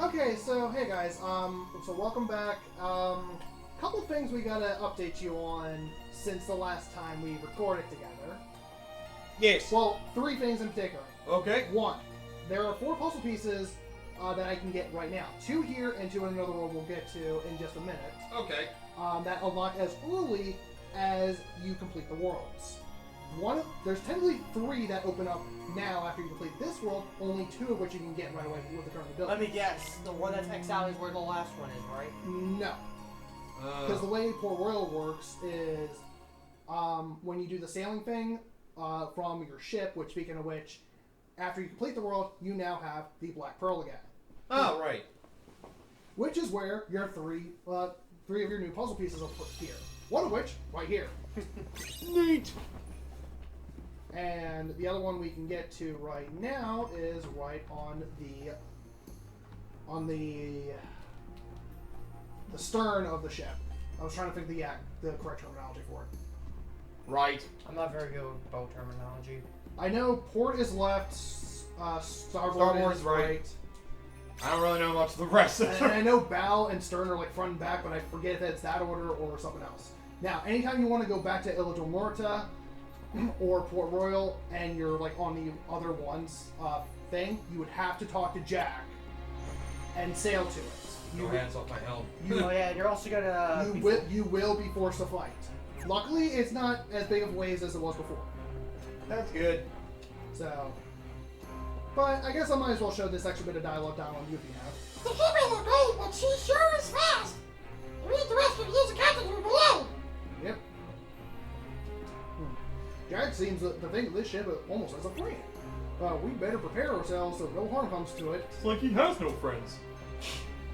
Okay, so hey guys, so welcome back. Couple things we gotta update you on since the last time we recorded together. Yes. Well, three things in particular. Okay. One, there are 4 puzzle pieces that I can get right now. 2 here and 2 in another world we'll get to in just a minute. Okay. That unlock as early as you complete the worlds. There's technically 3 that open up now after you complete this world, only 2 of which you can get right away with the current ability. Let me guess, the one that's X out is where the last one is, right? No. Because the way Port Royal works is when you do the sailing thing from your ship, which, speaking of which, after you complete the world, you now have the Black Pearl again. Oh, right. Which is where your 3 of your new puzzle pieces will appear. One of which, right here. Neat. And the other one we can get to right now is right on the stern of the ship. I was trying to think the correct terminology for it. Right. I'm not very good with boat terminology. I know port is left, starboard is right. I don't really know much of the rest of And I know bow and stern are like front and back, but I forget if it's that order or something else. Now, anytime you want to go back to Ilha del Morta or Port Royal and you're like on the other one's thing, you would have to talk to Jack and sail to it. No hands off my helm. Oh yeah, you're also gonna... You will be forced to fight. Luckily, it's not as big of waves as it was before. That's good. So, but I guess I might as well show this extra bit of dialogue down on you if you have. The ship may look great, but she sure is fast. You need to rescue the user captain from below. Yep. Jack seems to think of this ship almost as a friend. We better prepare ourselves so no harm comes to it. It's like he has no friends.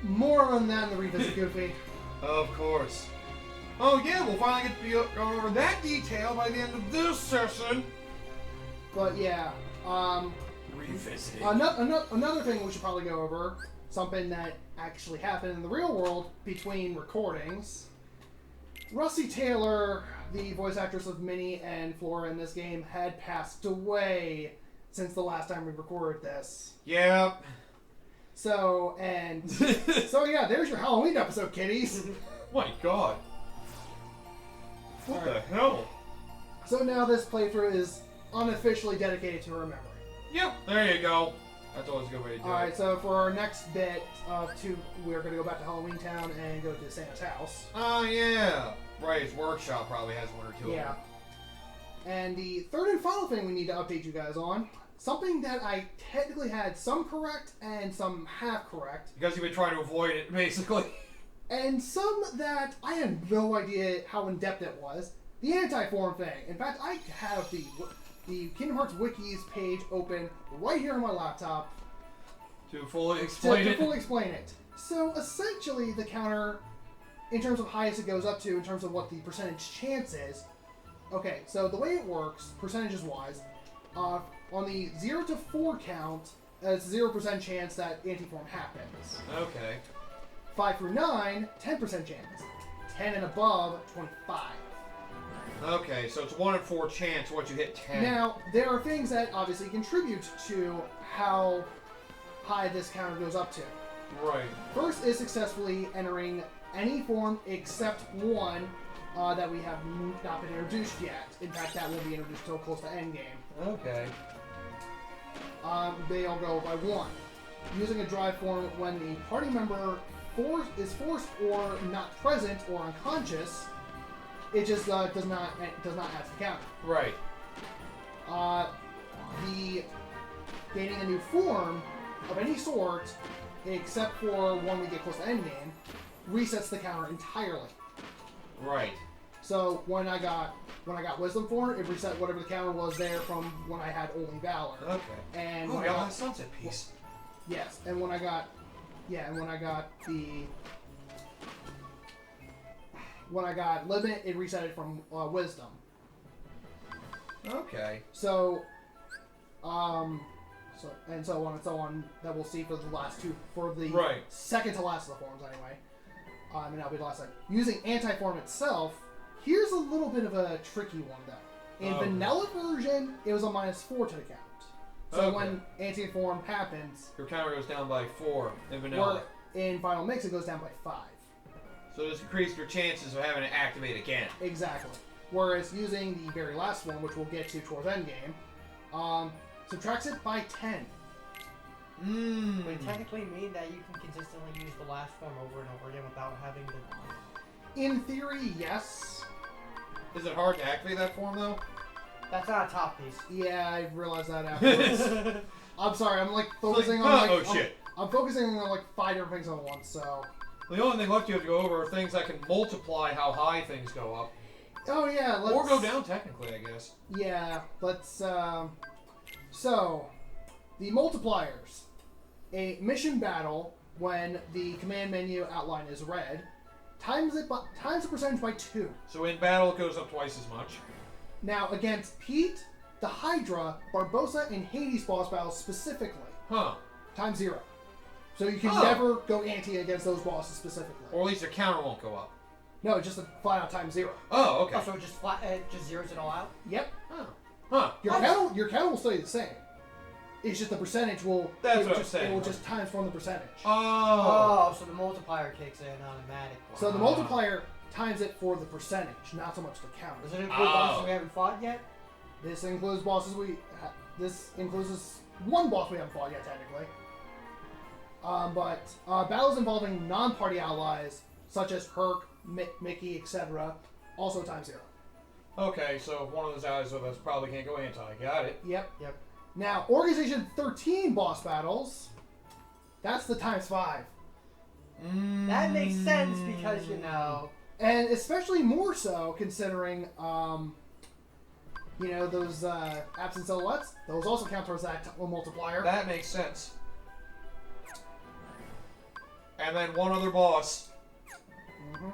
More on that in the revisit, Goofy. Of course. Oh yeah, we'll finally get to go over that detail by the end of this session. But yeah, Revisiting. another thing we should probably go over, something that actually happened in the real world between recordings. Russi Taylor, the voice actress of Minnie and Flora in this game, had passed away since the last time we recorded this. Yep. So yeah, there's your Halloween episode, kiddies. My God. What the hell? So now this playthrough is unofficially dedicated to her memory. Yep. There you go. That's always a good way to do it. Alright, so for our next bit of 2, we're going to go back to Halloween Town and go to Santa's house. Oh yeah. Right, his workshop probably has 1 or 2 Yeah. of them. And the third and final thing we need to update you guys on, something that I technically had some correct and some half correct, Because you've been trying to avoid it, basically. and some that I had no idea how in-depth it was. The anti-form thing. In fact, I have the Kingdom Hearts Wiki's page open right here on my laptop To fully explain to it. fully explain it. So essentially, the counter, in terms of highest it goes up to, in terms of what the percentage chance is. Okay, so the way it works, percentages-wise, on the 0 to 4 count, it's 0% chance that anti-form happens. Okay. 5 through 9, 10% chance. 10 and above, 25. Okay, so it's 1 in 4 chance once you hit 10. Now, there are things that obviously contribute to how high this counter goes up to. Right. First is successfully entering any form except one that we have not been introduced yet. In fact, that will be introduced till close to endgame. Okay. They all go by 1. Using a drive form when the party member is forced or not present or unconscious, it just does not add to the counter. Right. The gaining a new form of any sort, except for one we get close to endgame, resets the counter entirely. Right. So when I got Wisdom form, it reset whatever the counter was there from when I had only Valor. Okay. And Oh, when yeah, I got, that sunset piece. yes, and when I got Limit, it reset it from Wisdom. Okay. So so on and so on that we'll see for the last 2, for the Right. second to last of the forms anyway. And that'll be the last time. Using anti-form itself, here's a little bit of a tricky one though. In vanilla version, it was a -4 to the count. So Okay. when anti-form happens, Your counter goes down by 4 in vanilla. or in final mix, it goes down by 5. So this increases your chances of having to activate again. Exactly. Whereas using the very last one, which we'll get to towards endgame, subtracts it by 10. Would it technically mean that you can consistently use the last form over and over again without having to... In theory, yes. Is it hard to activate that form though? That's not a top piece. Yeah, I realized that afterwards. I'm sorry, I'm like focusing like, on like... oh shit. I'm focusing on like 5 different things at once, so... The only thing left you have to go over are things that can multiply how high things go up. Oh yeah, let's... Or go down technically, I guess. Yeah, let's, So, the multipliers. A mission battle, when the command menu outline is red, times the percentage by 2. So in battle it goes up twice as much. Now, against Pete, the Hydra, Barbossa, and Hades boss battles specifically, Huh. times 0. So you can Oh. never go anti against those bosses specifically. Or at least your counter won't go up. No, just a flat out times 0. Oh, okay. Oh, so it just flat, just zeroes it all out? Yep. Oh. Huh. Your counter will stay the same. It's just the percentage will. That's it what I'm just, saying. It will just times from the percentage. Oh. So the multiplier kicks in automatically. So the multiplier times it for the percentage, not so much the counter. Does it include bosses we haven't fought yet? This includes bosses this includes this one boss we haven't fought yet, technically. But battles involving non-party allies, such as Herc, Mickey, etc., also times 0. Okay, so one of those allies with us probably can't go anti. Got it. Yep. Yep. Now, Organization 13 boss battles, that's the times 5. That makes sense because, you know... And especially more so considering, those absent silhouettes, those also count towards that multiplier. That makes sense. And then one other boss. Mm-hmm.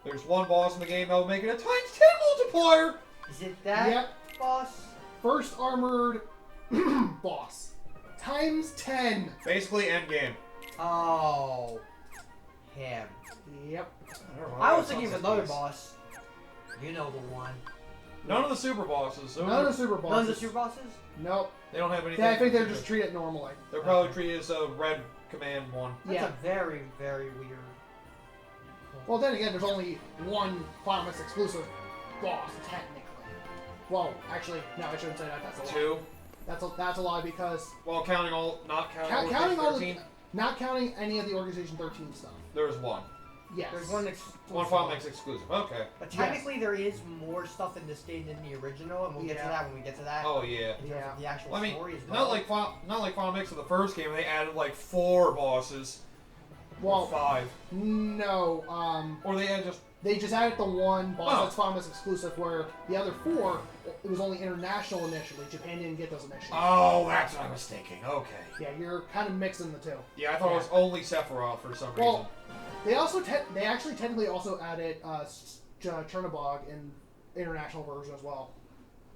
There's one boss in the game that will make it a times 10 multiplier! Is it that Yep. boss? First armored boss. Times 10. Basically, endgame. Oh. Him. Yep. I was thinking of another boss. You know the one. None of the super bosses. So None of the super bosses. None of the super bosses? Nope. They don't have anything. I think they're just treated normally. They're probably treated as a red command one. That's Yeah. a very, very weird... Well, then again, there's only one Final Mix exclusive boss, technically. Well, actually, no, I shouldn't say that. That's a lie. 2. That's a lie because Well, counting all, not counting, counting all 13, not counting any of the Organization 13 stuff. there was one. Yes. There's one One Final Mix exclusive. Okay. But technically there is more stuff in this game than the original, and we'll get to Yeah. that when we get to that. Oh yeah. In terms of the actual I mean, story as well. not like Final Mix of the first game. They added like 4 bosses. Well, 5. no. Or they had just. They just added the one boss Oh. that's Final Mix exclusive, where the other 4, it was only international initially. Japan didn't get those initially. Oh, that's what I was thinking. Okay. Yeah, you're kind of mixing the two. Yeah, I thought it was only Sephiroth for some reason. Well, they also they actually technically also added Chernobog in international version as well.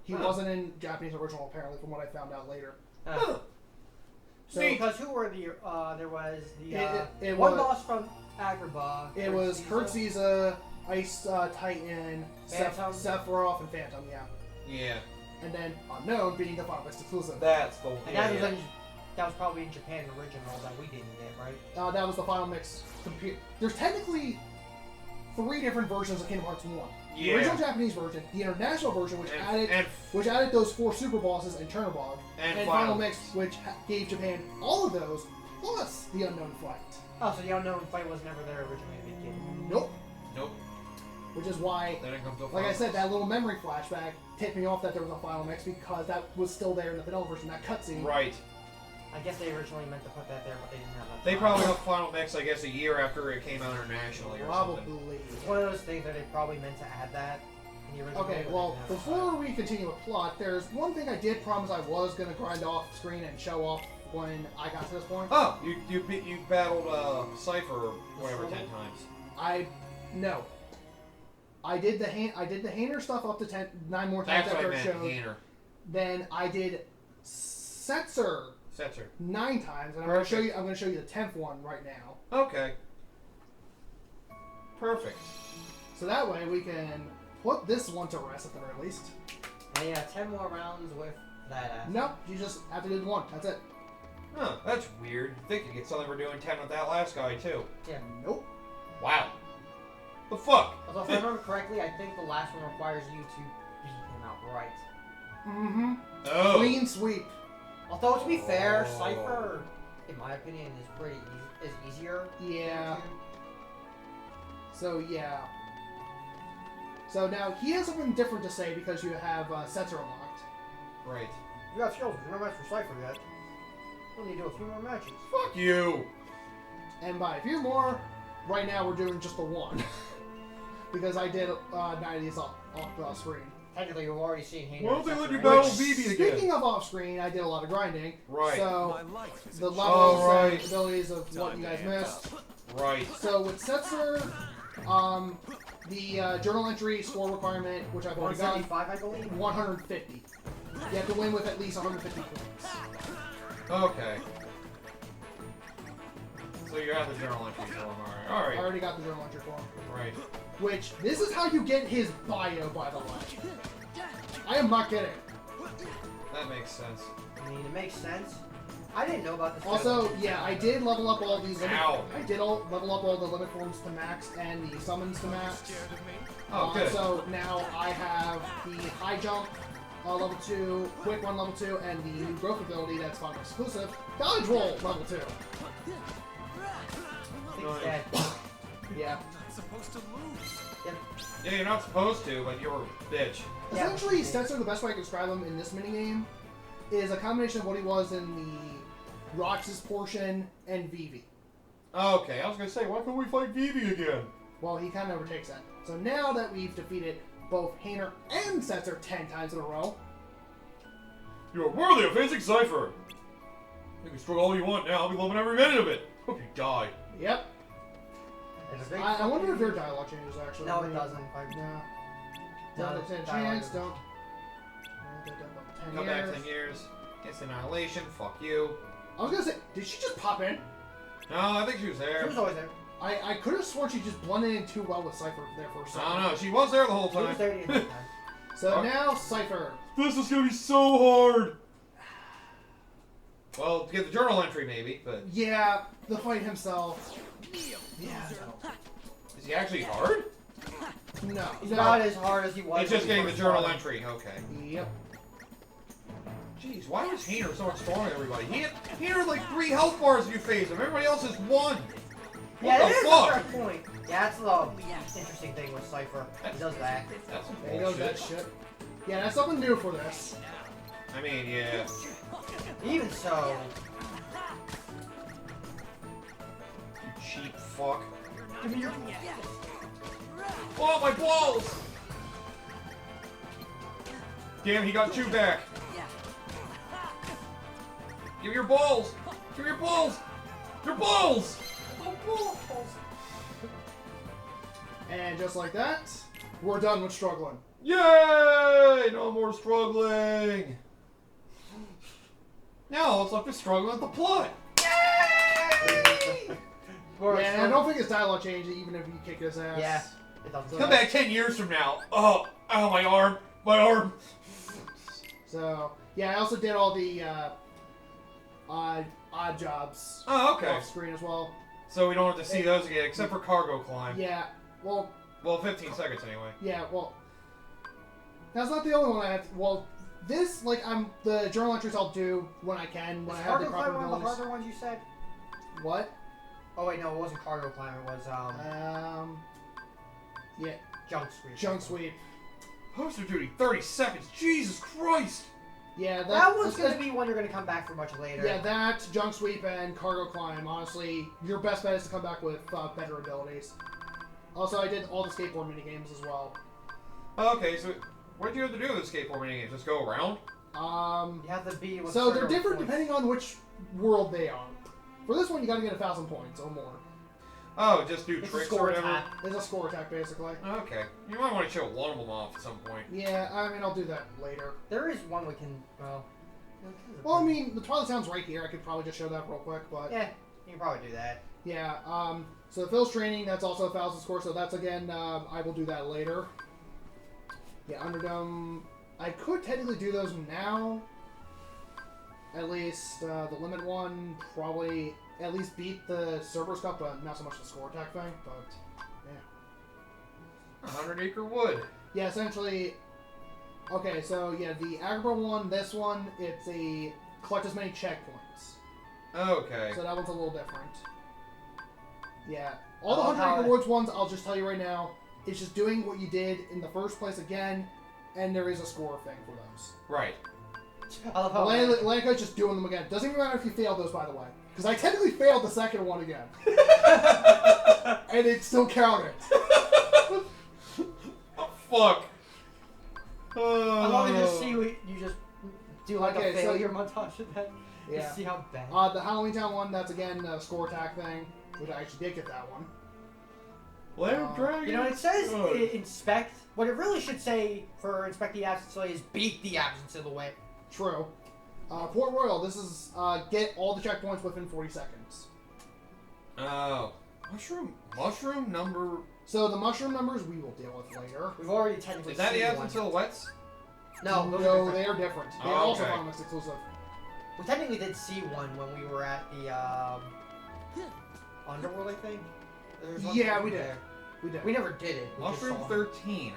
He Huh. wasn't in Japanese original apparently, from what I found out later. Huh. So because who were the there was the it one was- boss from Agrabah. it was Kurtziza, Ice Titan, Phantom? Sephiroth, and Phantom. Yeah, Yeah. and then Unknown being the Final Mix exclusive. That's the. And that was probably in Japan original that we didn't get, right? That was the Final Mix. There's technically 3 different versions of Kingdom Hearts 1. The Yeah. original Japanese version, the international version, which added those 4 super bosses and Chernobog, and Final Mix, which gave Japan all of those, plus the Unknown Flight. Oh, so the unknown fight was never there originally in the game. Nope. Nope. Which is why, Then it comes to like I said, that little memory flashback tipped me off that there was a Final Mix because that was still there in the vanilla version, that cutscene. Right. I guess they originally meant to put that there, but they didn't have that. They time. probably got Final Mix, I guess, a year after it came out internationally or something. Probably. It's one of those things that they probably meant to add that in the original. Okay, but they well, didn't have the before time. we continue with plot, there's one thing I did promise I was going to grind off screen and show off when I got to this point. Oh, you battled Cypher or whatever 10 times. No. I did the Hainer stuff up to 9 more times That's what after I it meant, showed. Hainer. Then I did Setzer Setzer. 9 times, and I'm going to show you the 10th one right now. Okay. Perfect. So that way we can put this one to rest at the very least. And yeah, 10 more rounds with that aspect. Nope, you just have to do the one. That's it. Huh, that's weird. I think you get something for doing 10 with that last guy, too. Yeah. Nope. Wow. The fuck? Although, if I remember correctly, I think the last one requires you to beat him outright. Mm-hmm. Oh. Clean sweep. Although, to be fair, Oh. Cypher, in my opinion, is pretty easier. Yeah. So, yeah. So now, he has something different to say because you have sensor unlocked. Right. You got skills, but you're no match for Cypher yet. We'll need to do a few more matches. Fuck you. And by a few more, right now we're doing just the one. Because I did 9 of these off the screen. Technically, you've already seen Hayner. Why don't they let you right? battle Vivi again? Speaking of off screen, I did a lot of grinding. Right. So, the levels Oh, right. and abilities of what you guys missed. Right. So, with Setzer, the journal entry score requirement, which I've already done, 175, I believe. 150. You have to win with at least 150 points. Okay. So you got the journal entry form, alright. I Alright. already got the journal entry form. Right. Which, this is how you get his bio, by the way. I am not kidding. That makes sense. I mean, it makes sense. I didn't know about this. Also, yeah, I did level up all these. Ow. I did level up all the limit forms to max and the summons to max. Oh, good. So now I have the high jump level 2, quick one level 2, and the new growth ability that's final exclusive, dodge roll level 2. Thing's dead. Yeah. Yeah, you're not supposed to, but you're a bitch. Yeah. Essentially, Setzer, the best way I can describe him in this minigame, is a combination of what he was in the Roxas portion and Vivi. Okay, I was gonna say, why can't we fight Vivi again? Well, he kind of overtakes that. So now that we've defeated both Hayner and Setzer 10 times in a row, You are worthy of facing Cypher! You can struggle all you want now, I'll be loving every minute of it! Hope you die. yep. It's a great I wonder if fucking- their dialogue changes, actually. No, it doesn't. No. No, Don't stand a dialogue chance, doesn't. don't. Come back 10 years. It's annihilation, fuck you. I was gonna say, did she just pop in? No, I think she was She there. was always there. I could have sworn she just blended in too well with Cypher there for a I second. don't know, she was there the whole She was time. there the entire time. So now, Cypher. This is gonna be so hard! Well, to get the journal entry maybe, but... Yeah, the fight himself. Yeah, Is he actually hard? no. He's No. not as hard as he was. He's just when getting he the first journal started. entry, okay. Yep. Jeez, why was Hayner so much stronger than everybody? He had like 3 health bars if you face him, everybody else has 1! Yeah, What that the is fuck? a fair point. Yeah, that's the interesting thing with Cypher. He does that. That's some There goes that bullshit. shit. Yeah, that's something new for this. I mean, yeah. Even so, You cheap fuck. give me your. Oh, my balls! Damn, he got 2 back. Give me your balls! Give me your balls! Your balls! And just like that, we're done with struggling. Yay! No more struggling! Now let's left to struggle with the plot. Yay! Yeah, and I don't think his dialogue changes even if you kick his ass. Yeah, it doesn't. Come back 10 years from now. Oh, ow, my arm. My arm. So, yeah, I also did all the odd jobs Oh, okay. off screen as well. So we don't have to see those again, except for cargo climb. Yeah, well, Well, 15 seconds anyway. yeah, well, that's not the only one I have. Well, this, like, the journal entries I'll do when I can, when I have the Cargo proper climb one of the abilities. harder ones you said? What? Oh wait, no, it wasn't cargo climb. It was Yeah, junk sweep. junk sweep. Poster duty, 30 seconds. Jesus Christ. Yeah, That one's that's- gonna be one you're gonna come back for much later. Yeah, that, junk sweep, and cargo climb. Honestly, your best bet is to come back with better abilities. Also, I did all the skateboard minigames as well. Okay, so what did you have to do with the skateboard minigames? Just go around? You have to be with So they're certain different points. depending on which world they are. For this one, you gotta get 1,000 points or more. Oh, just do It's a tricks score or whatever? attack. It's a score attack, basically. Okay. You might want to show one of them off at some point. Yeah, I mean, I'll do that later. There is one we can. Well. Well, I mean, the Twilight Sound's right here. I could probably just show that real quick, but... Yeah, you can probably do that. Yeah, so Phil's training, that's also 1,000 score, so that's, again, I will do that later. Yeah, Underdome... I could technically do those now, at least the limit one probably at least beat the Cerberus Cup, but not so much the score attack thing. But yeah. 100 Acre Wood. Yeah, essentially. Okay, so yeah, the Agrabah one, this one, it's a collect as many checkpoints. Okay. So that one's a little different. Yeah. All the I love 100 how Acre Woods ones, I'll just tell you right now, it's just doing what you did in the first place again, and there is a score thing for those. Right. I love how Atlantica's just doing them again. Doesn't even matter if you failed those, by the way. Because I technically failed the second one again. And it still counted. Oh, fuck. I love to just see what you just do like Okay, a so- failure montage of that. Yeah. Just see how bad. The Halloween Town one, that's again a score attack thing, which I actually did get that one. Lamb Dragon. You know, it says Good. inspect. What it really should say for inspect the absence of the way is beat the absence of the way. True. Port Royal, this is get all the checkpoints within 40 seconds. Oh. Mushroom number. So the mushroom numbers we will deal with later. We've already technically Is that seen the one. Absent Silhouettes? No, those are No, different. they are different. They are Oh, also okay. Economics exclusive. We technically did see one when we were at the Underworld, I think. There was one Yeah, we did. there. We did. We never did it. We just Mushroom saw it. 13,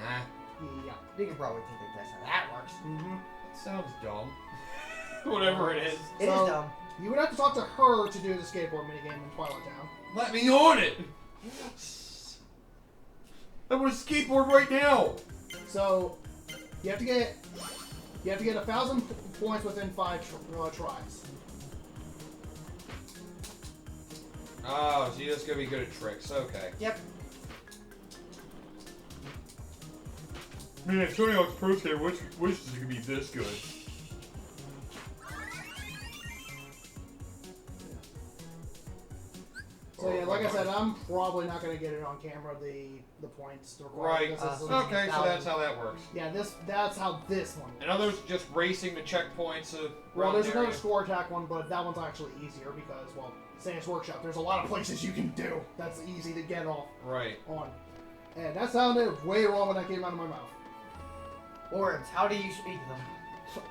Yeah. You can probably think that's how that works. Mm-hmm. That sounds dumb. Whatever it is. It is So- dumb. You would have to talk to her to do the skateboard minigame in Twilight Town. Let me on it! I want to skateboard right now! So you have to get 1,000 points within 5 tries. Oh, so you're just gonna be good at tricks. Okay. Yep. Man, if Tony Hawk's Pro Skater wishes it could be this good. So yeah, like I said, I'm probably not going to get it on camera. The points required. Right. This is- Okay, so that's how that works. Yeah, that's how this one. And others just racing the checkpoints of. Well, there's area. another score attack one, but that one's actually easier because, well, Santa's Workshop. There's a lot of places you can do that's easy to get off Right. on. And that sounded way wrong when that came out of my mouth. Words. How do you speak them?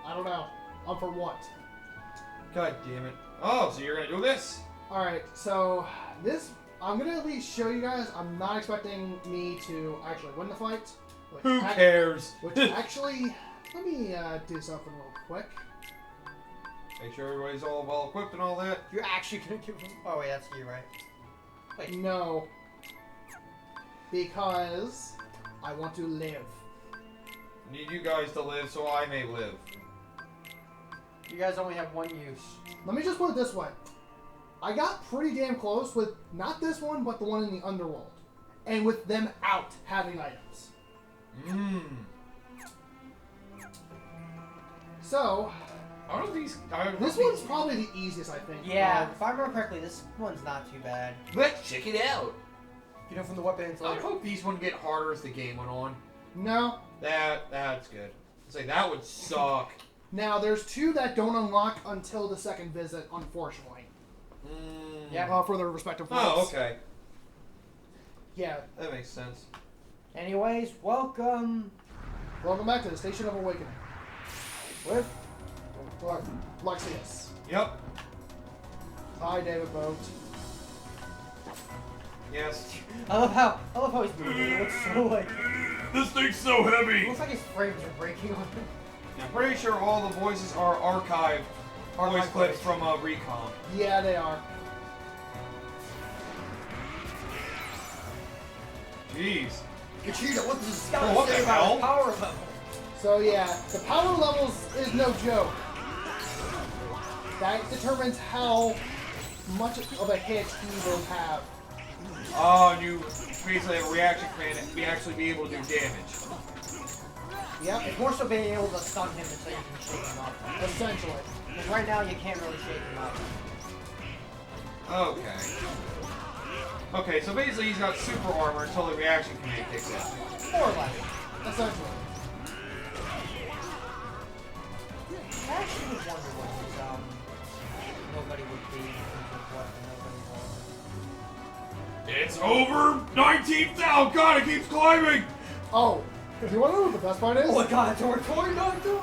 I don't know. For what? God damn it. Oh, so you're gonna do this? Alright, so this, I'm going to at least show you guys. I'm not expecting me to actually win the fight. Which Who cares? Which actually, let me do something real quick. Make sure everybody's all well equipped and all that. You're actually gonna give them. Oh wait, that's you, right? Wait. No. Because I want to live. Need you guys to live so I may live. You guys only have one use. Let me just put it this way. I got pretty damn close with not this one, but the one in the underworld. And with them out having items. Mmm. So, This this one's probably the easiest, I think. Yeah, if I remember correctly, this one's not too bad. Let's check it out. You know, from the weapons. I hope these wouldn't get harder as the game went on. No. That's good. Say that would suck. Now, there's 2 that don't unlock until the second visit, unfortunately. Yeah. For their respective Oh, roles. okay. Yeah. That makes sense. Anyways, welcome. Welcome back to the Station of Awakening. With Luxius. Yep. Hi, David Boat. Yes. I love how he's moving. It looks so like. This thing's so It heavy! looks like his frames are breaking on him. I'm pretty sure all the voices are archived voice clips from Recon. Yeah, they are. Jeez. Vegeta, what does this guy Oh, what say the about hell? his power level? So yeah, the power levels is no joke. That determines how much of a hit he will have. Oh, and you basically have a reaction command and actually be able to do damage. Yep, It's more so being able to stun him until you can shake him up. essentially. Because right now you can't really shake him up. Okay. Okay, so basically he's got super armor until the reaction command kicks in. More or less. Essentially. I actually was wondering what his, nobody would be in terms of what the nobody was. It's over 19,000! God, it keeps climbing! Oh, do you want to know what the best part is? Oh my god, it's over 29,000!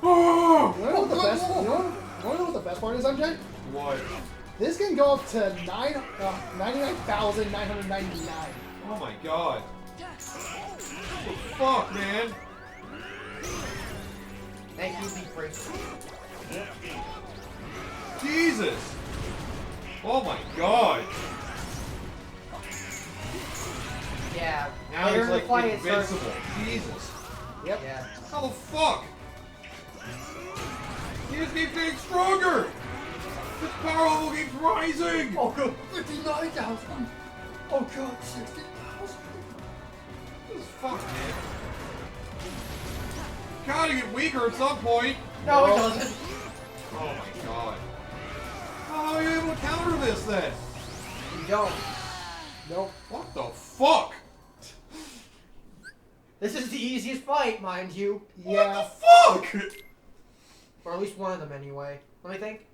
Oh! You want to know what the best? You know You want to know what the best part is, MJ? What? This can go up to 99,999. Oh my god. What the fuck, man? Thank you, Be Priest. Jesus! Oh my god! Yeah. Now later he's in the like fight, it starts- invincible. Jesus. Yep. Yeah. How the fuck? He just keeps getting stronger! His power level keeps rising! Oh, good. 59,000. Oh, God. 60,000. This is fuck, man. Gotta get weaker at some point! No, it doesn't. Oh my god. How are you able to counter this then? You don't. Nope. What the fuck? This is the easiest fight, mind you. Yeah. What the fuck? Or at least one of them, anyway. Let me think.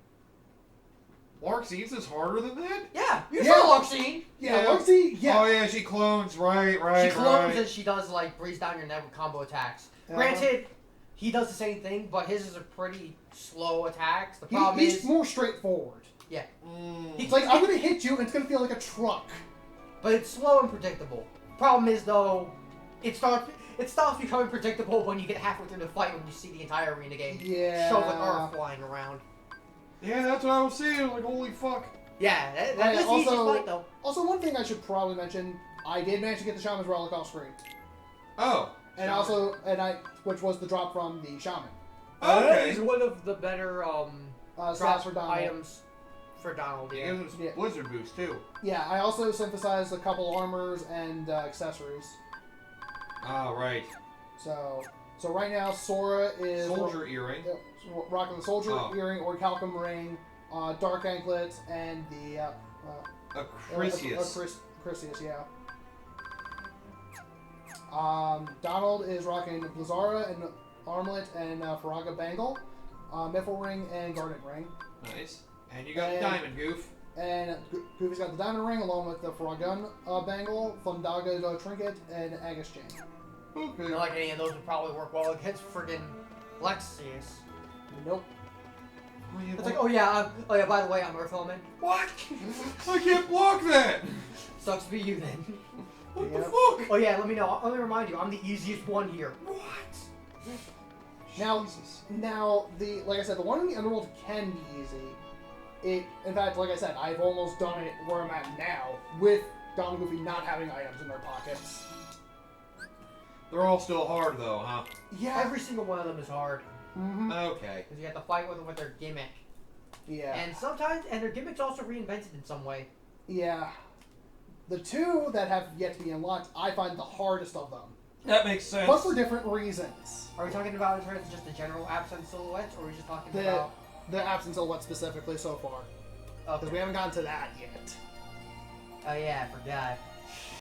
Larxine's is harder than that? Yeah, you Yeah. saw Luxine. Yeah, Luxie, yeah. Oh yeah, she clones, right, She clones right. and she does, like, breathes down your neck with combo attacks. Uh-huh. Granted, he does the same thing, but his is a pretty slow attacks. The He- problem he's is... more straightforward. Mm. It's like, I'm gonna hit you and it's gonna feel like a truck. But it's slow and predictable. Problem is, though, it stops becoming predictable when you get halfway through the fight when you see the entire arena game Yeah. show with Earth flying around. Yeah, that's what I was saying, like holy fuck. Yeah, Right, that is the easiest also- fight, though. Also, one thing I should probably mention, I did manage to get the Shaman's Relic off screen. Oh. And which was the drop from the Shaman. That Okay. is one of the better Stats drop for Donald. items for Donald. It Yeah. gives us Yeah. blizzard boost too. Yeah, I also synthesized a couple armors and accessories. Ah, right. So right now, Sora is Soldier earring. rocking the soldier Oh. earring or Calcum ring, dark anklets, and the A Chrysius. Chrysius, yeah. Donald is rocking Blizzara and armlet and Faraga bangle, Miffle ring and Garnet ring, Nice. And you got And- Diamond Goof. and Goofy's got the diamond ring along with the Faragun bangle, Fundaga trinket, and Agus chain. Okay. Not like any of those would probably work well against friggin' Lexius. Nope. Oh, yeah, It's like, oh yeah, by the way, I'm Earth Element. what? I can't block that! Sucks to be you then. What Yep. the fuck? Oh yeah, let me know. Let me remind you, I'm the easiest one here. What? Now, Jesus. like I said, the one in the Underworld can be easy. In fact, like I said, I've almost done it where I'm at now with Donald and Goofy not having items in their pockets. They're all still hard though, huh? Yeah. Every single one of them is hard. Mm-hmm. Okay. Because you have to fight with them with their gimmick. Yeah. And their gimmick's also reinvented in some way. Yeah. The two that have yet to be unlocked, I find the hardest of them. That makes sense. But for different reasons. Are we talking about in terms of just the general absent silhouettes, or are we just talking The about... the absent silhouette specifically so far. Because we haven't gotten to that yet. Oh yeah, I forgot.